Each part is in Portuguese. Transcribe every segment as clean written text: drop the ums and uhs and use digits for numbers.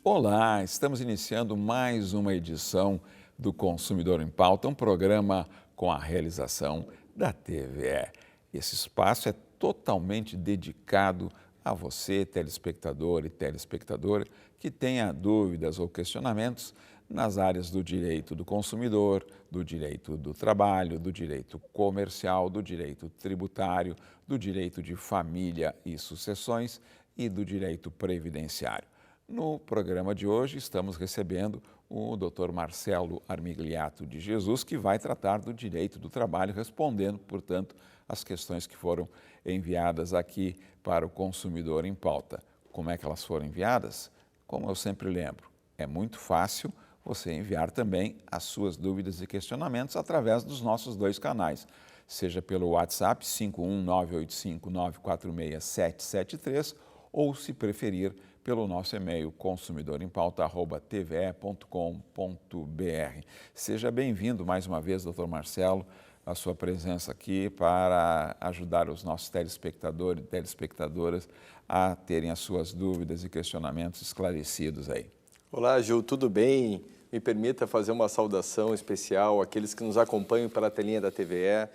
Olá, estamos iniciando mais uma edição do Consumidor em Pauta, um programa com a realização da TVE. Esse espaço é totalmente dedicado a você, telespectador e telespectadora, que tenha dúvidas ou questionamentos nas áreas do direito do consumidor, do direito do trabalho, do direito comercial, do direito tributário, do direito de família e sucessões e do direito previdenciário. No programa de hoje, estamos recebendo o Dr. Marcelo Armigliato de Jesus, que vai tratar do direito do trabalho, respondendo, portanto, as questões que foram enviadas aqui para o Consumidor em Pauta. Como é que elas foram enviadas? Como eu sempre lembro, é muito fácil você enviar também as suas dúvidas e questionamentos através dos nossos dois canais, seja pelo WhatsApp 51985946773 ou, se preferir, pelo nosso e-mail consumidorempauta@tve.com.br. Seja bem-vindo mais uma vez, Dr. Marcelo, a sua presença aqui para ajudar os nossos telespectadores e telespectadoras a terem as suas dúvidas e questionamentos esclarecidos aí. Olá, Gil, tudo bem? Me permita fazer uma saudação especial àqueles que nos acompanham pela telinha da TVE.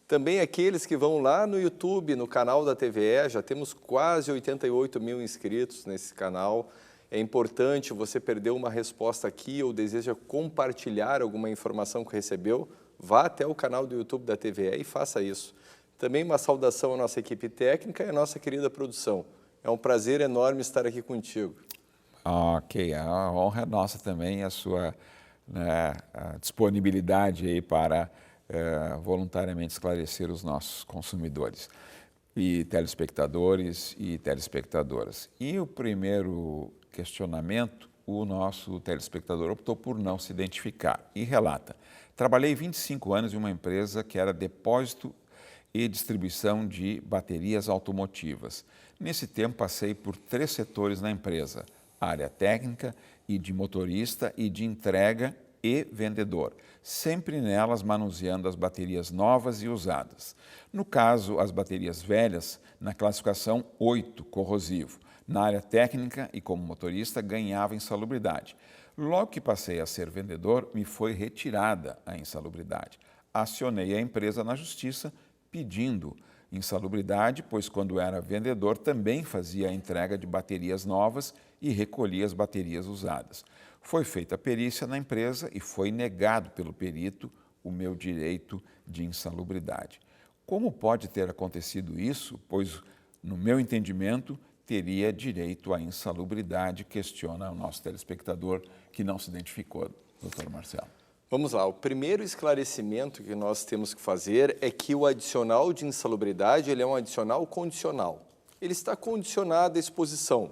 Também aqueles que vão lá no YouTube, no canal da TVE, já temos quase 88 mil inscritos nesse canal. É importante, você perdeu uma resposta aqui ou deseja compartilhar alguma informação que recebeu, vá até o canal do YouTube da TVE e faça isso. Também uma saudação à nossa equipe técnica e à nossa querida produção. É um prazer enorme estar aqui contigo. Ok, a honra é nossa também, a sua a disponibilidade aí para voluntariamente esclarecer os nossos consumidores e telespectadores e telespectadoras. E o primeiro questionamento, o nosso telespectador optou por não se identificar e relata: trabalhei 25 anos em uma empresa que era depósito e distribuição de baterias automotivas. Nesse tempo passei por 3 setores na empresa: área técnica e de motorista e de entrega e vendedor, sempre nelas manuseando as baterias novas e usadas. No caso, as baterias velhas, na classificação 8, corrosivo. Na área técnica e como motorista, ganhava insalubridade. Logo que passei a ser vendedor, me foi retirada a insalubridade. Acionei a empresa na justiça pedindo insalubridade, pois quando era vendedor também fazia a entrega de baterias novas e recolhia as baterias usadas. Foi feita a perícia na empresa e foi negado pelo perito o meu direito de insalubridade. Como pode ter acontecido isso? Pois, no meu entendimento, teria direito à insalubridade, questiona o nosso telespectador que não se identificou, doutor Marcelo. Vamos lá, o primeiro esclarecimento que nós temos que fazer é que o adicional de insalubridade ele é um adicional condicional. Ele está condicionado à exposição.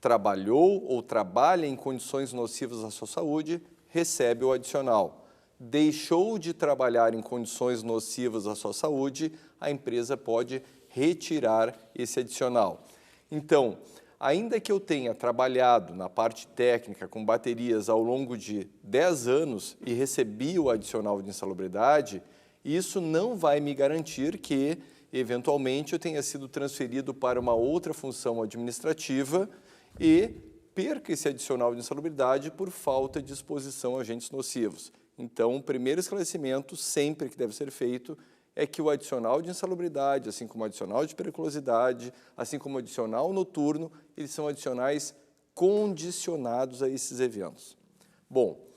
Trabalhou ou trabalha em condições nocivas à sua saúde, recebe o adicional. Deixou de trabalhar em condições nocivas à sua saúde, a empresa pode retirar esse adicional. Então, ainda que eu tenha trabalhado na parte técnica com baterias ao longo de 10 anos e recebi o adicional de insalubridade, isso não vai me garantir que, eventualmente, eu tenha sido transferido para uma outra função administrativa e perca esse adicional de insalubridade por falta de exposição a agentes nocivos. Então, o primeiro esclarecimento, sempre que deve ser feito, é que o adicional de insalubridade, assim como o adicional de periculosidade, assim como o adicional noturno, eles são adicionais condicionados a esses eventos. Bom,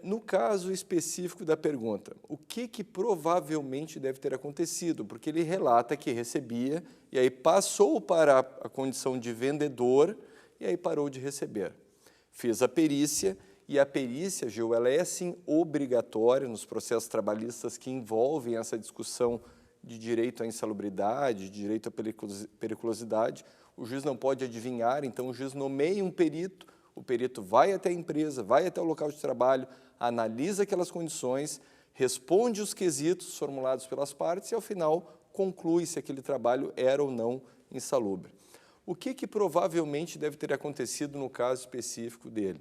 no caso específico da pergunta, o que provavelmente deve ter acontecido? Porque ele relata que recebia e aí passou para a condição de vendedor e aí parou de receber. Fez a perícia e a perícia, Gil, ela é sim obrigatória nos processos trabalhistas que envolvem essa discussão de direito à insalubridade, de direito à periculosidade. O juiz não pode adivinhar, então o juiz nomeia um perito, o perito vai até a empresa, vai até o local de trabalho, analisa aquelas condições, responde os quesitos formulados pelas partes e, ao final, conclui se aquele trabalho era ou não insalubre. O que provavelmente deve ter acontecido no caso específico dele?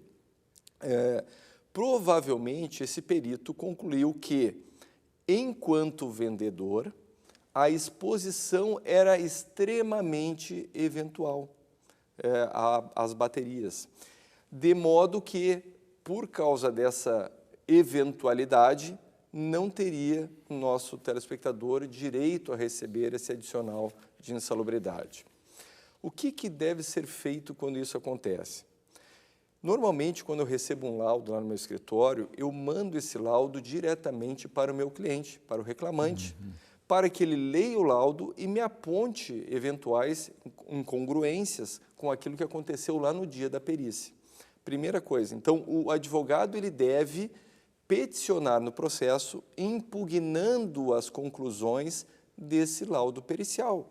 Provavelmente esse perito concluiu que, enquanto vendedor, a exposição era extremamente eventual às baterias, de modo que, por causa dessa eventualidade, não teria o nosso telespectador direito a receber esse adicional de insalubridade. O que deve ser feito quando isso acontece? Normalmente, quando eu recebo um laudo lá no meu escritório, eu mando esse laudo diretamente para o meu cliente, para o reclamante, para que ele leia o laudo e me aponte eventuais incongruências com aquilo que aconteceu lá no dia da perícia. Primeira coisa, então, o advogado ele deve peticionar no processo, impugnando as conclusões desse laudo pericial.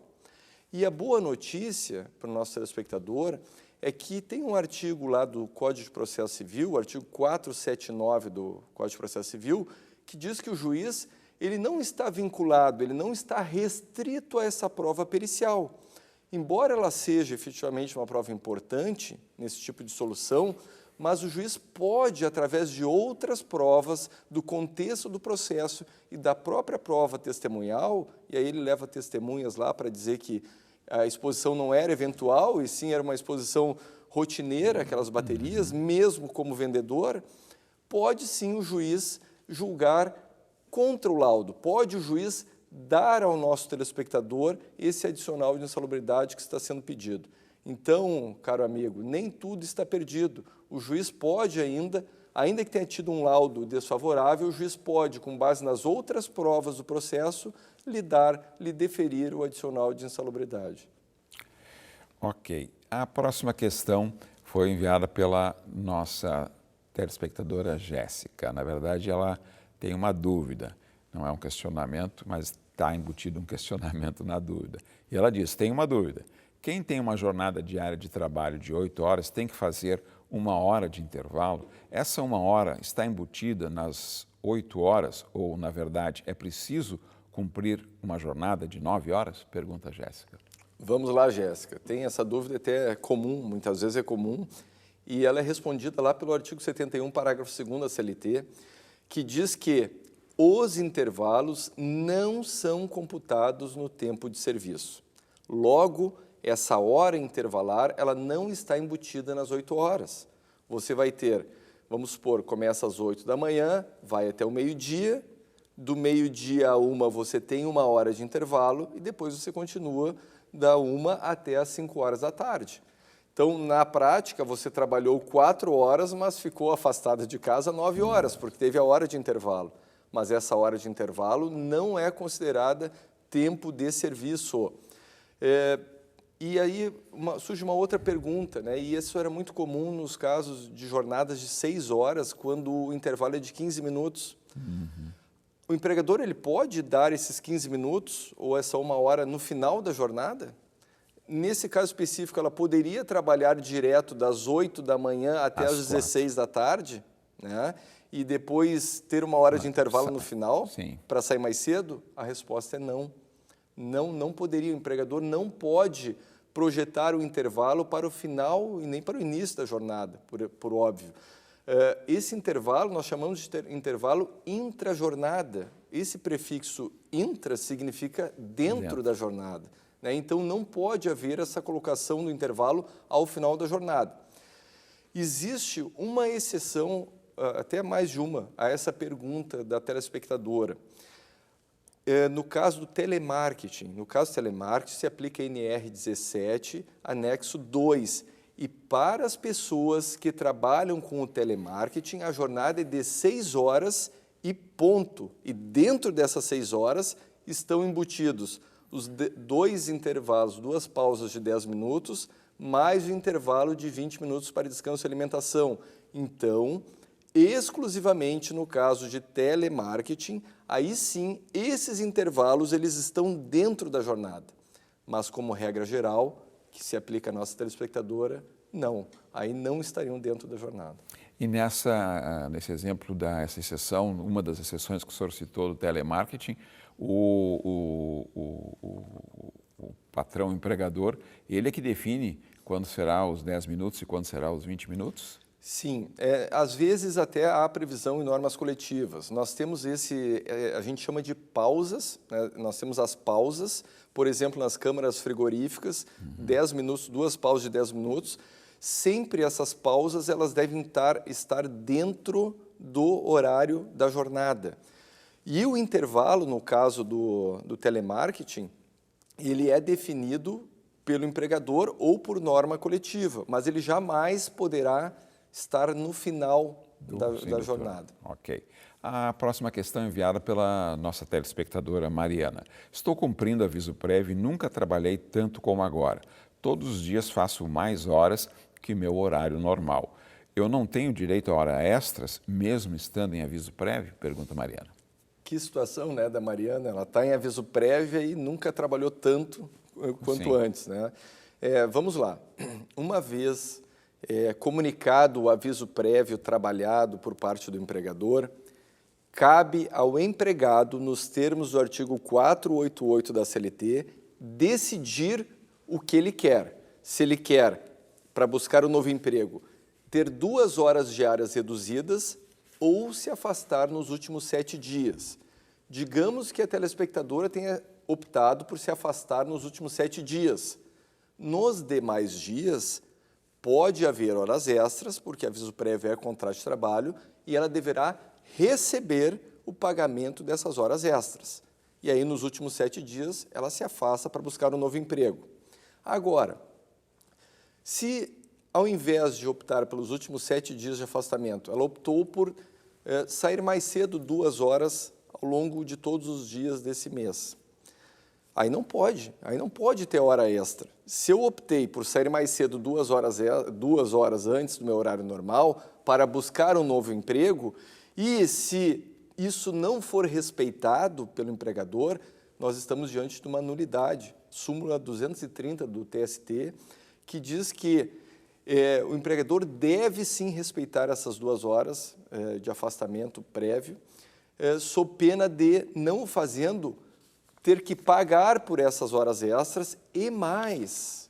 E a boa notícia para o nosso telespectador é que tem um artigo lá do Código de Processo Civil, o artigo 479 do Código de Processo Civil, que diz que o juiz ele não está vinculado, ele não está restrito a essa prova pericial. Embora ela seja efetivamente uma prova importante nesse tipo de solução, mas o juiz pode, através de outras provas, do contexto do processo e da própria prova testemunhal, e aí ele leva testemunhas lá para dizer que a exposição não era eventual, e sim era uma exposição rotineira, aquelas baterias, mesmo como vendedor, pode sim o juiz julgar contra o laudo, pode o juiz dar ao nosso telespectador esse adicional de insalubridade que está sendo pedido. Então, caro amigo, nem tudo está perdido. O juiz pode ainda que tenha tido um laudo desfavorável, o juiz pode, com base nas outras provas do processo, lhe deferir o adicional de insalubridade. Ok. A próxima questão foi enviada pela nossa telespectadora Jéssica. Na verdade, ela tem uma dúvida. Não é um questionamento, mas está embutido um questionamento na dúvida. E ela diz, tem uma dúvida. Quem tem uma jornada diária de trabalho de 8 horas tem que fazer 1 hora de intervalo? Essa 1 hora está embutida nas 8 horas ou, na verdade, é preciso cumprir uma jornada de 9 horas? Pergunta a Jéssica. Vamos lá, Jéssica. Tem essa dúvida até comum, muitas vezes é comum, e ela é respondida lá pelo artigo 71, parágrafo 2º da CLT, que diz que os intervalos não são computados no tempo de serviço. Logo, essa hora intervalar, ela não está embutida nas 8 horas. Você vai ter, vamos supor, começa às 8 da manhã, vai até o meio-dia, do meio-dia a 1 você tem 1 hora de intervalo e depois você continua da 1 até as 5 horas da tarde. Então, na prática, você trabalhou 4 horas, mas ficou afastada de casa 9 horas, porque teve a hora de intervalo. Mas essa hora de intervalo não é considerada tempo de serviço. E aí surge uma outra pergunta, né? E isso era muito comum nos casos de jornadas de 6 horas, quando o intervalo é de 15 minutos. O empregador ele pode dar esses 15 minutos ou essa 1 hora no final da jornada? Nesse caso específico, ela poderia trabalhar direto das 8 da manhã até as 16 da tarde, né? E depois ter 1 hora de intervalo no final para sair mais cedo? A resposta é não. Não poderia, o empregador não pode projetar o intervalo para o final e nem para o início da jornada, por óbvio. Esse intervalo nós chamamos de intervalo intrajornada. Esse prefixo intra significa dentro da jornada, né? Então não pode haver essa colocação do intervalo ao final da jornada. Existe uma exceção, até mais de uma, a essa pergunta da telespectadora. No caso do telemarketing, se aplica a NR 17, anexo 2, e para as pessoas que trabalham com o telemarketing, a jornada é de 6 horas e ponto. E dentro dessas 6 horas estão embutidos os 2 intervalos, 2 pausas de 10 minutos, mais o intervalo de 20 minutos para descanso e alimentação. Então, exclusivamente no caso de telemarketing, aí sim, esses intervalos eles estão dentro da jornada. Mas como regra geral, que se aplica à nossa telespectadora, não. Aí não estariam dentro da jornada. E nesse exemplo dessa exceção, uma das exceções que o senhor citou do telemarketing, o patrão empregador, ele é que define quando será os 10 minutos e quando será os 20 minutos? Sim, às vezes até há previsão em normas coletivas. Nós temos a gente chama de pausas, né? Nós temos as pausas, por exemplo, nas câmaras frigoríficas, 10 minutos, 2 pausas de 10 minutos. Sempre essas pausas elas devem estar dentro do horário da jornada. E o intervalo, no caso do telemarketing, ele é definido pelo empregador ou por norma coletiva, mas ele jamais poderá estar no final da jornada. Ok. A próxima questão é enviada pela nossa telespectadora Mariana. Estou cumprindo aviso prévio e nunca trabalhei tanto como agora. Todos os dias faço mais horas que meu horário normal. Eu não tenho direito a horas extras, mesmo estando em aviso prévio? Pergunta Mariana. Que situação, né, da Mariana? Ela está em aviso prévio e nunca trabalhou tanto quanto antes, né? Vamos lá. Uma vez comunicado o aviso prévio trabalhado por parte do empregador, cabe ao empregado, nos termos do artigo 488 da CLT, decidir o que ele quer. Se ele quer, para buscar um novo emprego, ter 2 horas diárias reduzidas ou se afastar nos últimos 7 dias. Digamos que a telespectadora tenha optado por se afastar nos últimos 7 dias. Nos demais dias, pode haver horas extras, porque aviso prévio é contrato de trabalho, e ela deverá receber o pagamento dessas horas extras. E aí, nos últimos 7 dias, ela se afasta para buscar um novo emprego. Agora, se ao invés de optar pelos últimos 7 dias de afastamento, ela optou por sair mais cedo 2 horas ao longo de todos os dias desse mês, aí não pode ter hora extra. Se eu optei por sair mais cedo 2 horas antes do meu horário normal para buscar um novo emprego, e se isso não for respeitado pelo empregador, nós estamos diante de uma nulidade. Súmula 230 do TST, que diz que o empregador deve sim respeitar essas 2 horas de afastamento prévio, sob pena de, não o fazendo, ter que pagar por essas horas extras e mais,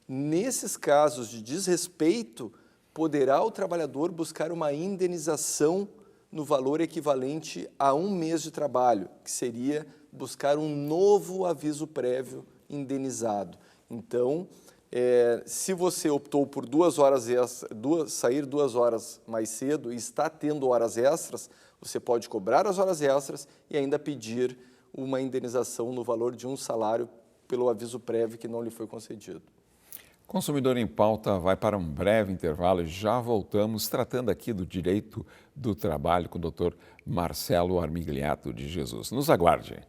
nesses casos de desrespeito, poderá o trabalhador buscar uma indenização no valor equivalente a 1 mês de trabalho, que seria buscar um novo aviso prévio indenizado. Então, se você optou por 2 horas sair 2 horas mais cedo e está tendo horas extras, você pode cobrar as horas extras e ainda pedir uma indenização no valor de um salário pelo aviso prévio que não lhe foi concedido. Consumidor em Pauta vai para um breve intervalo e já voltamos tratando aqui do direito do trabalho com o Dr. Marcelo Armigliato de Jesus. Nos aguarde.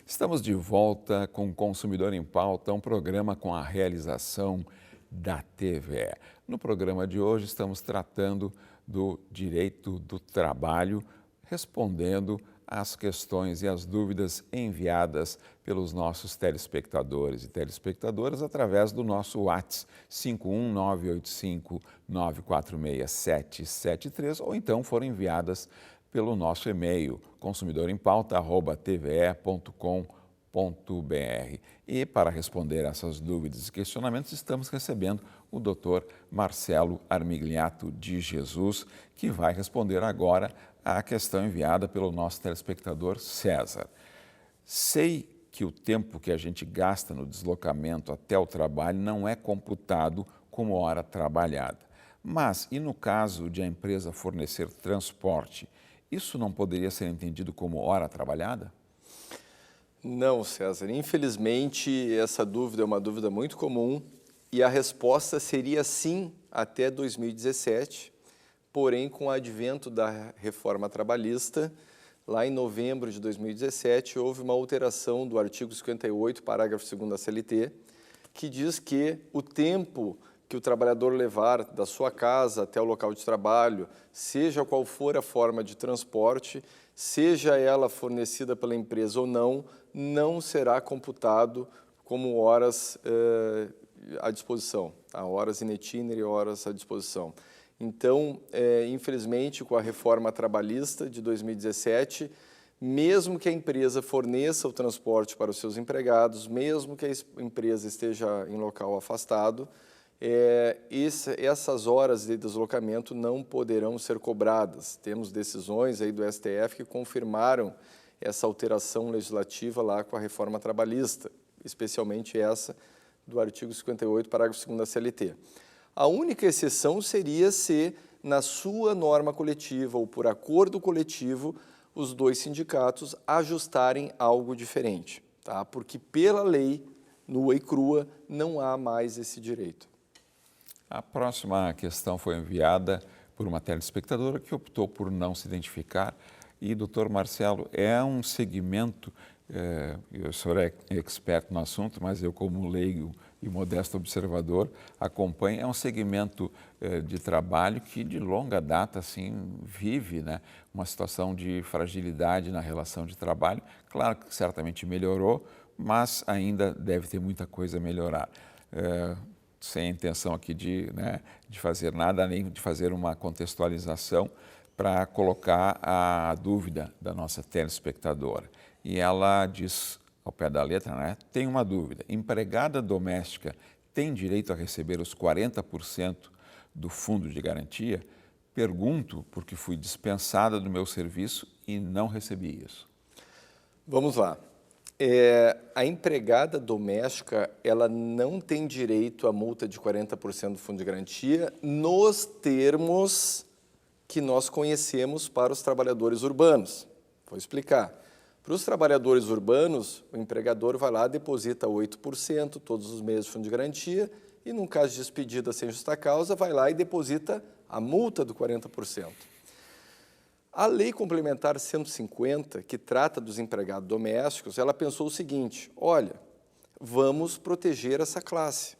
Estamos de volta com o Consumidor em Pauta, um programa com a realização da TVE. No programa de hoje estamos tratando do direito do trabalho, respondendo às questões e às dúvidas enviadas pelos nossos telespectadores e telespectadoras através do nosso WhatsApp 51985946773 ou então foram enviadas pelo nosso e-mail consumidorempauta@tve.com.br. E para responder a essas dúvidas e questionamentos, estamos recebendo o Dr. Marcelo Armigliato de Jesus, que vai responder agora à questão enviada pelo nosso telespectador César. Sei que o tempo que a gente gasta no deslocamento até o trabalho não é computado como hora trabalhada. Mas, e no caso de a empresa fornecer transporte, isso não poderia ser entendido como hora trabalhada? Não, César. Infelizmente, essa dúvida é uma dúvida muito comum e a resposta seria sim até 2017, porém, com o advento da reforma trabalhista, lá em novembro de 2017, houve uma alteração do artigo 58, parágrafo 2º da CLT, que diz que o tempo que o trabalhador levar da sua casa até o local de trabalho, seja qual for a forma de transporte, seja ela fornecida pela empresa ou não, não será computado como horas à disposição, tá? Horas in itinere, horas à disposição. Então, infelizmente, com a reforma trabalhista de 2017, mesmo que a empresa forneça o transporte para os seus empregados, mesmo que a empresa esteja em local afastado, essas horas de deslocamento não poderão ser cobradas. Temos decisões aí do STF que confirmaram essa alteração legislativa lá com a reforma trabalhista, especialmente essa do artigo 58, parágrafo 2º da CLT. A única exceção seria se, na sua norma coletiva ou por acordo coletivo, os dois sindicatos ajustarem algo diferente, tá? Porque pela lei, nua e crua, não há mais esse direito. A próxima questão foi enviada por uma telespectadora que optou por não se identificar. E, doutor Marcelo, é um segmento, o senhor é expert no assunto, mas eu, como leigo e modesto observador, acompanho, é um segmento de trabalho que de longa data assim, vive, né, uma situação de fragilidade na relação de trabalho. Claro que certamente melhorou, mas ainda deve ter muita coisa a melhorar. Sem a intenção aqui de fazer nada, nem de fazer uma contextualização para colocar a dúvida da nossa telespectadora. E ela diz, ao pé da letra, né, tem uma dúvida, empregada doméstica tem direito a receber os 40% do fundo de garantia? Pergunto porque fui dispensada do meu serviço e não recebi isso. Vamos lá. A empregada doméstica, ela não tem direito à multa de 40% do fundo de garantia nos termos que nós conhecemos para os trabalhadores urbanos. Vou explicar. Para os trabalhadores urbanos, o empregador vai lá, deposita 8% todos os meses de fundo de garantia e, num caso de despedida sem justa causa, vai lá e deposita a multa do 40%. A Lei Complementar 150, que trata dos empregados domésticos, ela pensou o seguinte, olha, vamos proteger essa classe.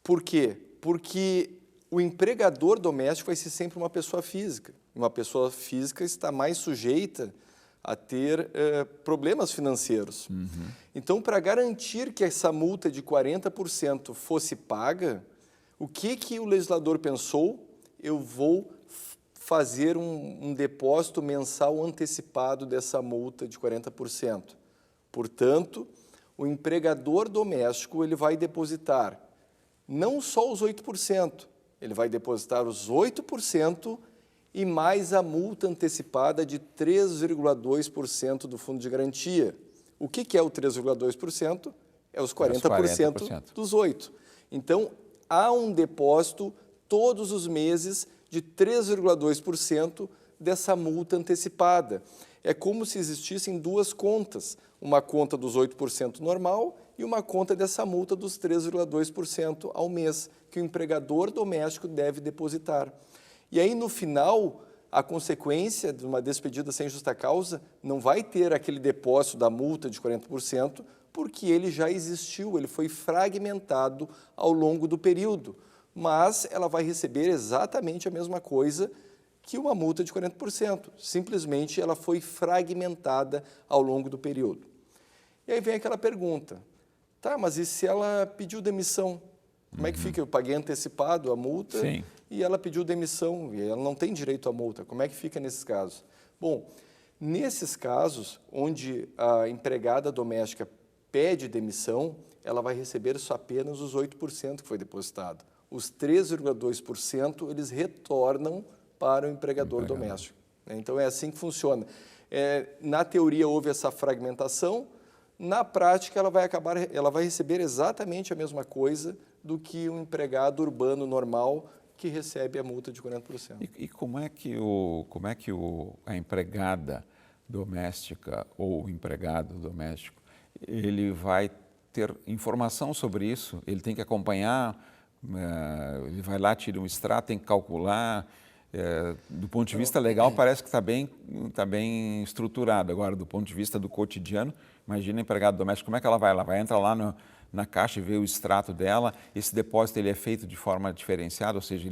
Por quê? Porque o empregador doméstico vai ser sempre uma pessoa física. Uma pessoa física está mais sujeita a ter problemas financeiros. Então, para garantir que essa multa de 40% fosse paga, o que o legislador pensou? Eu vou fazer um depósito mensal antecipado dessa multa de 40%. Portanto, o empregador doméstico ele vai depositar não só os 8%, ele vai depositar os 8% e mais a multa antecipada de 3,2% do fundo de garantia. O que é o 3,2%? É os 40% dos 8%. Então, há um depósito todos os meses de 3,2% dessa multa antecipada. É como se existissem duas contas, uma conta dos 8% normal e uma conta dessa multa dos 3,2% ao mês, que o empregador doméstico deve depositar. E aí, no final, a consequência de uma despedida sem justa causa não vai ter aquele depósito da multa de 40%, porque ele já existiu, ele foi fragmentado ao longo do período. Mas ela vai receber exatamente a mesma coisa que uma multa de 40%. Simplesmente ela foi fragmentada ao longo do período. E aí vem aquela pergunta, tá, mas e se ela pediu demissão? Como é que fica? Eu paguei antecipado a multa Sim. E ela pediu demissão e ela não tem direito à multa. Como é que fica nesses casos? Bom, nesses casos onde a empregada doméstica pede demissão, ela vai receber só apenas os 8% que foi depositado. Os 3,2% eles retornam para o empregador doméstico. Então, é assim que funciona. Na teoria, houve essa fragmentação. Na prática, ela vai receber exatamente a mesma coisa do que um empregado urbano normal que recebe a multa de 40%. E como é que a empregada doméstica ou o empregado doméstico, ele vai ter informação sobre isso? Ele tem que acompanhar, ele vai lá, tira um extrato, tem que calcular. Do ponto de vista legal, parece que está bem estruturado. Agora, do ponto de vista do cotidiano, imagina a empregada doméstica, como é que ela vai? Ela vai entrar lá na caixa e ver o extrato dela. Esse depósito ele é feito de forma diferenciada, ou seja,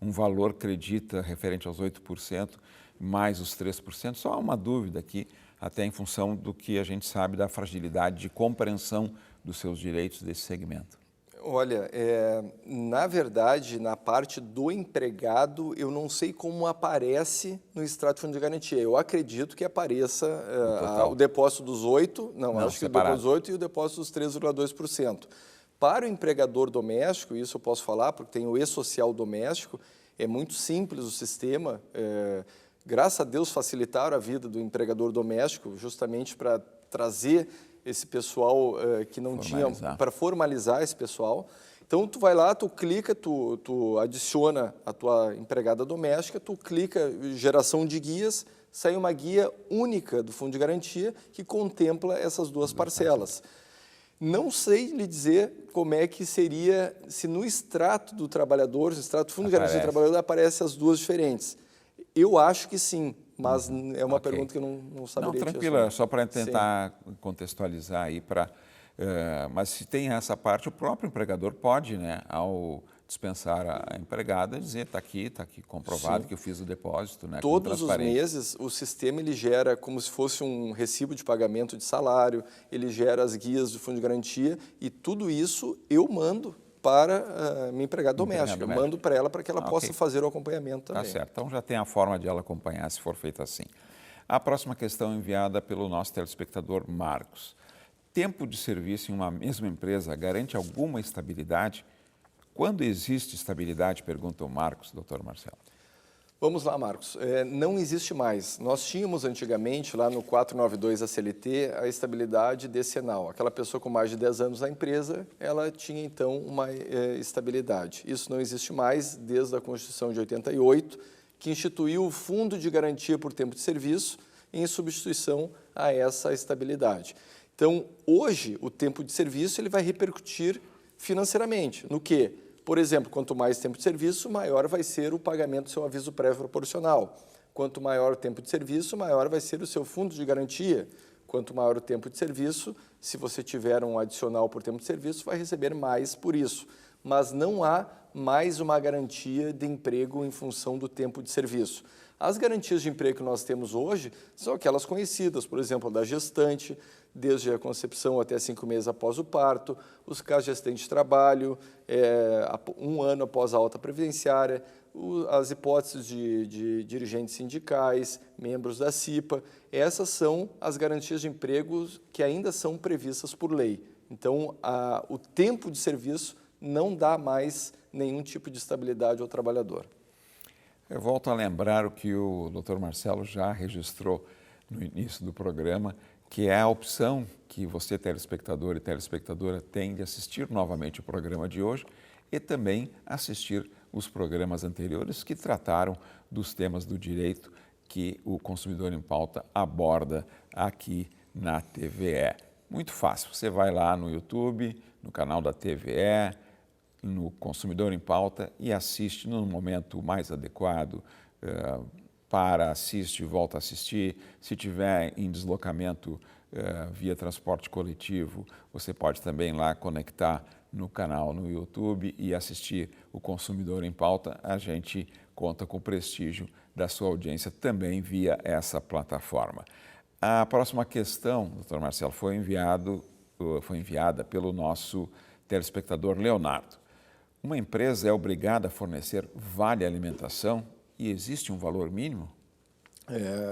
um valor acredita referente aos 8%, mais os 3%. Só há uma dúvida aqui, até em função do que a gente sabe da fragilidade de compreensão dos seus direitos desse segmento. Olha, na verdade, na parte do empregado, eu não sei como aparece no extrato de fundo de garantia. Eu acredito que apareça o depósito dos 8%, não, acho que separado. o depósito dos 8% e o depósito dos 3,2%. Para o empregador doméstico, isso eu posso falar, porque tem o e-social doméstico, é muito simples o sistema. Graças a Deus facilitaram a vida do empregador doméstico, justamente para trazer esse pessoal que não tinha, para formalizar esse pessoal. Então, tu vai lá, tu clica, tu adiciona a tua empregada doméstica, tu clica geração de guias, sai uma guia única do Fundo de Garantia que contempla essas duas parcelas. Não sei lhe dizer como é que seria se no extrato do trabalhador, no extrato do Fundo de Garantia do Trabalhador, aparecem as duas diferentes. Eu acho que sim, mas é uma pergunta que eu não saberia. Não, tranquilo, é só para tentar contextualizar aí. Mas se tem essa parte, o próprio empregador pode, né, ao dispensar a empregada, dizer, está aqui comprovado que eu fiz o depósito. Né, todos os meses, o sistema ele gera como se fosse um recibo de pagamento de salário, ele gera as guias do Fundo de Garantia e tudo isso eu mando para a minha empregada doméstica. Eu mando para ela que ela possa fazer o acompanhamento também. Tá certo. Então já tem a forma de ela acompanhar se for feito assim. A próxima questão enviada pelo nosso telespectador Marcos. Tempo de serviço em uma mesma empresa garante alguma estabilidade? Quando existe estabilidade, pergunta o Marcos, doutor Marcelo. Vamos lá, Marcos. Não existe mais. Nós tínhamos antigamente, lá no 492 da CLT, a estabilidade decenal. Aquela pessoa com mais de 10 anos na empresa, ela tinha, então, uma estabilidade. Isso não existe mais desde a Constituição de 88, que instituiu o Fundo de Garantia por Tempo de Serviço em substituição a essa estabilidade. Então, hoje, o tempo de serviço ele vai repercutir financeiramente. No quê? Por exemplo, quanto mais tempo de serviço, maior vai ser o pagamento do seu aviso prévio proporcional. Quanto maior o tempo de serviço, maior vai ser o seu fundo de garantia. Quanto maior o tempo de serviço, se você tiver um adicional por tempo de serviço, vai receber mais por isso. Mas não há mais uma garantia de emprego em função do tempo de serviço. As garantias de emprego que nós temos hoje são aquelas conhecidas, por exemplo, da gestante, desde a concepção até 5 meses após o parto, os casos de acidente de trabalho, 1 ano após a alta previdenciária, as hipóteses de dirigentes sindicais, membros da CIPA. Essas são as garantias de emprego que ainda são previstas por lei. Então, o tempo de serviço não dá mais nenhum tipo de estabilidade ao trabalhador. Eu volto a lembrar o que o Dr. Marcelo já registrou no início do programa, que é a opção que você, telespectador e telespectadora, tem de assistir novamente o programa de hoje e também assistir os programas anteriores que trataram dos temas do direito que o Consumidor em Pauta aborda aqui na TVE. Muito fácil, você vai lá no YouTube, no canal da TVE, no Consumidor em Pauta e assiste no momento mais adequado, assiste e volta a assistir. Se tiver em deslocamento via transporte coletivo, você pode também lá conectar no canal no YouTube e assistir o Consumidor em Pauta. A gente conta com o prestígio da sua audiência também via essa plataforma. A próxima questão, doutor Marcelo, foi enviada pelo nosso telespectador Leonardo. Uma empresa é obrigada a fornecer vale alimentação e existe um valor mínimo?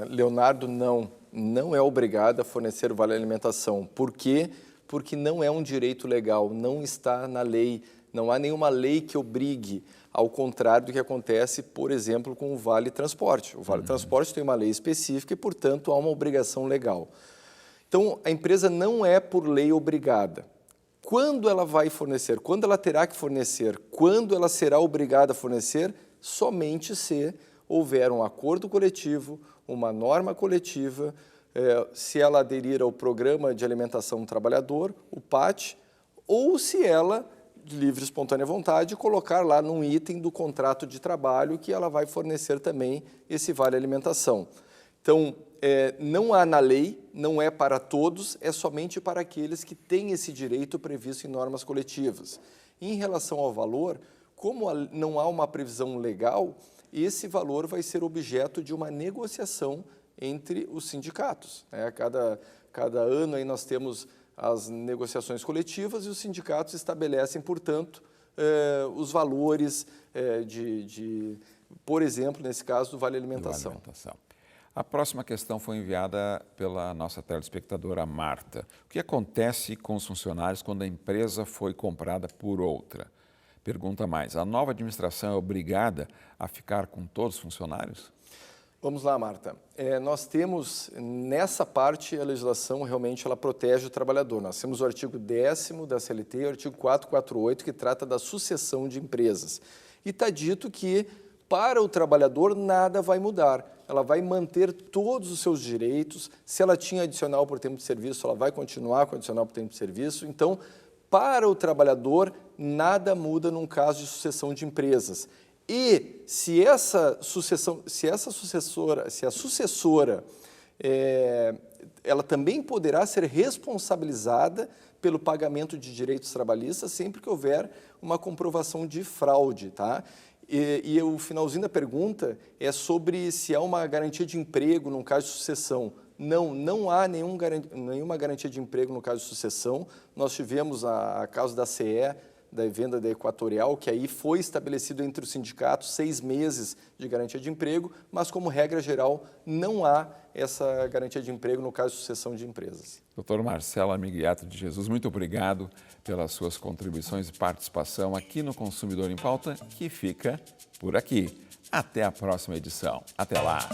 Leonardo, não é obrigado a fornecer o vale alimentação. Por quê? Porque não é um direito legal, não está na lei, não há nenhuma lei que obrigue, ao contrário do que acontece, por exemplo, com o vale transporte. O vale transporte tem uma lei específica e, portanto, há uma obrigação legal. Então, a empresa não é por lei obrigada. Quando ela vai fornecer, quando ela terá que fornecer, quando ela será obrigada a fornecer, somente se houver um acordo coletivo, uma norma coletiva, se ela aderir ao Programa de Alimentação do Trabalhador, o PAT, ou se ela, de livre e espontânea vontade, colocar lá num item do contrato de trabalho que ela vai fornecer também esse vale alimentação. Então, não há na lei, não é para todos, é somente para aqueles que têm esse direito previsto em normas coletivas. Em relação ao valor, como não há uma previsão legal, esse valor vai ser objeto de uma negociação entre os sindicatos. Cada ano aí nós temos as negociações coletivas e os sindicatos estabelecem, portanto, os valores por exemplo, nesse caso, do Vale Alimentação. A próxima questão foi enviada pela nossa telespectadora Marta. O que acontece com os funcionários quando a empresa foi comprada por outra? Pergunta mais, a nova administração é obrigada a ficar com todos os funcionários? Vamos lá, Marta. Nós temos, nessa parte, a legislação realmente ela protege o trabalhador. Nós temos o artigo 10º da CLT e o artigo 448, que trata da sucessão de empresas. E está dito que, para o trabalhador, nada vai mudar. Ela vai manter todos os seus direitos. Se ela tinha adicional por tempo de serviço, ela vai continuar com adicional por tempo de serviço. Então, para o trabalhador, nada muda num caso de sucessão de empresas. E se a sucessora, ela também poderá ser responsabilizada pelo pagamento de direitos trabalhistas sempre que houver uma comprovação de fraude, tá? E o finalzinho da pergunta é sobre se há uma garantia de emprego no caso de sucessão. Não há nenhuma garantia de emprego no caso de sucessão. Nós tivemos a caso da CE, da venda da Equatorial, que aí foi estabelecido entre os sindicatos 6 meses de garantia de emprego, mas, como regra geral, não há essa garantia de emprego no caso de sucessão de empresas. Dr. Marcelo Amigliato de Jesus, muito obrigado pelas suas contribuições e participação aqui no Consumidor em Pauta, que fica por aqui. Até a próxima edição. Até lá!